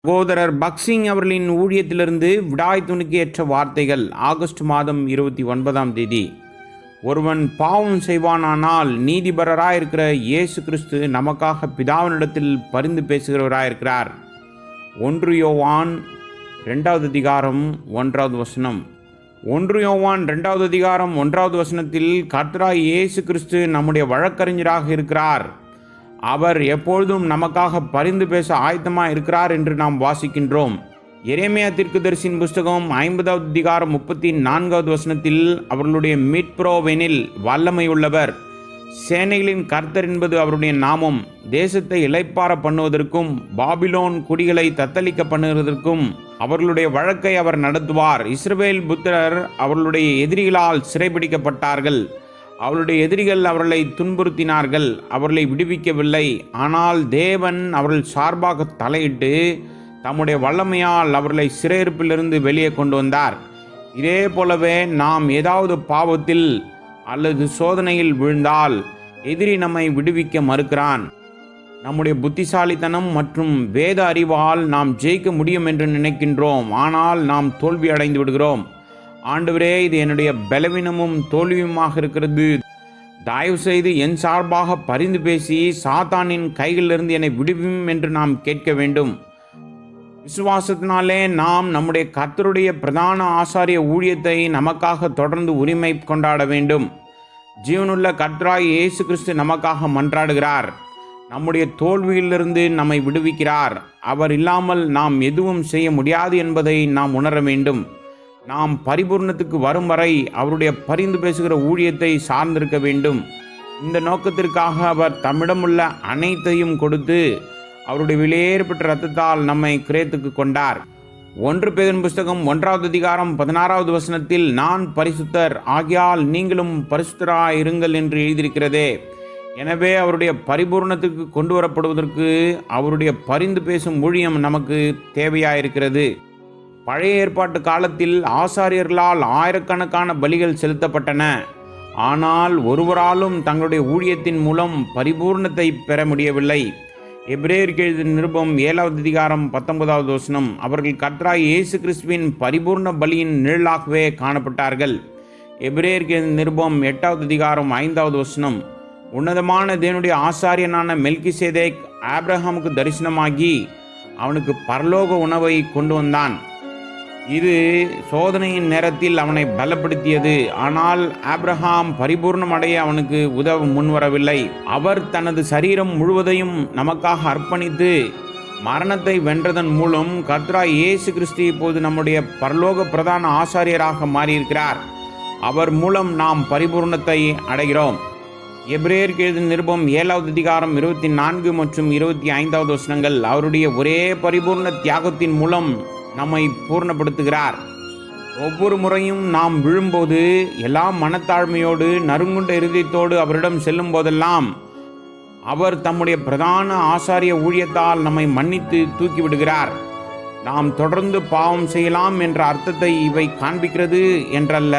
சகோதரர் பக்சிங் அவர்களின் ஊழியத்திலிருந்து விடாய் துணிக்கு ஏற்ற வார்த்தைகள். ஆகஸ்ட் மாதம் 29ஆம் தேதி. ஒருவன் பாவம் செய்வானானால் நீதிபரராயிருக்கிற இயேசு கிறிஸ்து நமக்காக பிதாவினிடத்தில் பரிந்து பேசுகிறவராயிருக்கிறார். 1 யோவான் 2வது அதிகாரம் 1வது வசனம். 1 யோவான் 2வது அதிகாரம் 1வது வசனத்தில் கர்த்தராகிய இயேசு கிறிஸ்து நம்முடைய வழக்கறிஞராக இருக்கிறார். அவர் எப்பொழுதும் நமக்காக பரிந்து பேச ஆயத்தமாக இருக்கிறார் என்று நாம் வாசிக்கின்றோம். எரேமியா தீர்க்கதரிசியின் புஸ்தகம் 50வது அதிகாரம் 34வது வசனத்தில் அவர்களுடைய மீட்பரோவெனில் வல்லமை உள்ளவர், சேனைகளின் கர்த்தர் என்பது அவருடைய நாமம், தேசத்தை இளைப்பார பண்ணுவதற்கும் பாபிலோன் குடிகளை தத்தளிக்க பண்ணுவதற்கும் அவர்களுடைய வழக்கை அவர் நடத்துவார். இஸ்ரவேல் புத்திரர் அவர்களுடைய எதிரிகளால் சிறைபிடிக்கப்பட்டார்கள். அவருடைய எதிரிகள் அவர்களை துன்புறுத்தினார்கள், அவர்களை விடுவிக்கவில்லை. ஆனால் தேவன் அவர்கள் சார்பாக தலையிட்டு தம்முடைய வல்லமையால் அவர்களை சிறையிருப்பிலிருந்து வெளியே கொண்டு வந்தார். இதே போலவே நாம் ஏதாவது பாவத்தில் அல்லது சோதனையில் விழுந்தால் எதிரி நம்மை விடுவிக்க மறுக்கிறான். நம்முடைய புத்திசாலித்தனம் மற்றும் வேத அறிவால் நாம் ஜெயிக்க முடியும் என்று நினைக்கின்றோம். ஆனால் நாம் தோல்வி அடைந்து விடுகிறோம். ஆண்டவரே, இது என்னுடைய பலவீனமும் தோல்வியுமாக இருக்கிறது, தயவு செய்து என் சார்பாக பரிந்து பேசி சாத்தானின் கைகளிலிருந்து என்னை விடுவியும் என்று நாம் கேட்க வேண்டும். விசுவாசத்தினாலே நாம் நம்முடைய கர்த்தருடைய பிரதான ஆசாரிய ஊழியத்தை நமக்காக தொடர்ந்து உரிமை கொண்டாட வேண்டும். ஜீவனுள்ள கர்த்தராகிய இயேசு கிறிஸ்து நமக்காக மன்றாடுகிறார். நம்முடைய தோல்வியிலிருந்து நம்மை விடுவிக்கிறார். அவர் இல்லாமல் நாம் எதுவும் செய்ய முடியாது என்பதை நாம் உணர வேண்டும். நாம் பரிபூர்ணத்துக்கு வரும் வரை அவருடைய பரிந்து பேசுகிற ஊழியத்தை சார்ந்திருக்க வேண்டும். இந்த நோக்கத்திற்காக அவர் தம்மிடமுள்ள அனைத்தையும் கொடுத்து அவருடைய விலையேறப்பட்ட இரத்தத்தால் நம்மை கிரயத்துக்கு கொண்டார். 1 பேதுரு புஸ்தகம் 1வது அதிகாரம் 16வது வசனத்தில் நான் பரிசுத்தர் ஆகியால் நீங்களும் பரிசுத்தராயிருங்கள் என்று எழுதியிருக்கிறதே. எனவே அவருடைய பரிபூர்ணத்துக்கு கொண்டு வரப்படுவதற்கு அவருடைய பரிந்து பேசும் ஊழியம் நமக்கு தேவையாயிருக்கிறது. பழைய ஏற்பாட்டு காலத்தில் ஆசாரியர்களால் ஆயிரக்கணக்கான பலிகள் செலுத்தப்பட்டன. ஆனால் ஒருவராலும் தங்களுடைய ஊழியத்தின் மூலம் பரிபூர்ணத்தை பெற முடியவில்லை. எபிரேயருக்கு எழுதின நிருபம் 7வது அதிகாரம் 19வது வசனம். அவர்கள் கர்த்தராகிய இயேசு கிறிஸ்துவின் பரிபூர்ண பலியின் நிழலாகவே காணப்பட்டார்கள். எபிரேயருக்கு எழுதின நிருபம் 8வது அதிகாரம் 5வது வசனம். உன்னதமான தேவனுடைய ஆசாரியனான மெல்கிசேதேக் ஆபிரகாமுக்கு தரிசனமாகி அவனுக்கு பரலோக உணவை கொண்டு வந்தான். இது சோதனையின் நேரத்தில் அவனை பலப்படுத்தியது. ஆனால் ஆபிரகாம் பரிபூர்ணம் அடைய அவனுக்கு உதவ முன்வரவில்லை. அவர் தனது சரீரம் முழுவதையும் நமக்காக அர்ப்பணித்து மரணத்தை வென்றதன் மூலம் கர்த்தராகிய இயேசு கிறிஸ்து இப்போது நம்முடைய பரலோக பிரதான ஆசாரியராக மாறியிருக்கிறார். அவர் மூலம் நாம் பரிபூர்ணத்தை அடைகிறோம். எபிரேயருக்கு எழுதின நிருபம் 7வது அதிகாரம் 24 மற்றும் 25வது வசனங்கள் அவருடைய ஒரே பரிபூர்ண தியாகத்தின் மூலம் நம்மை பூர்ணப்படுத்துகிறார். ஒவ்வொரு முறையும் நாம் விழும்போது எல்லா மனத்தாழ்மையோடு நறுங்குண்ட இருதயத்தோடு அவரிடம் செல்லும் போதெல்லாம் அவர் தம்முடைய பிரதான ஆசாரிய ஊழியத்தால் நம்மை மன்னித்து தூக்கிவிடுகிறார். நாம் தொடர்ந்து பாவம் செய்யலாம் என்ற அர்த்தத்தை இவை காண்பிக்கிறது என்றல்ல,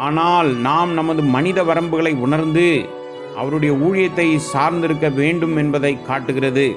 ஆனால் நாம் நமது மனித வரம்புகளை உணர்ந்து அவருடைய ஊழியத்தை சார்ந்திருக்க வேண்டும் என்பதை காட்டுகிறது.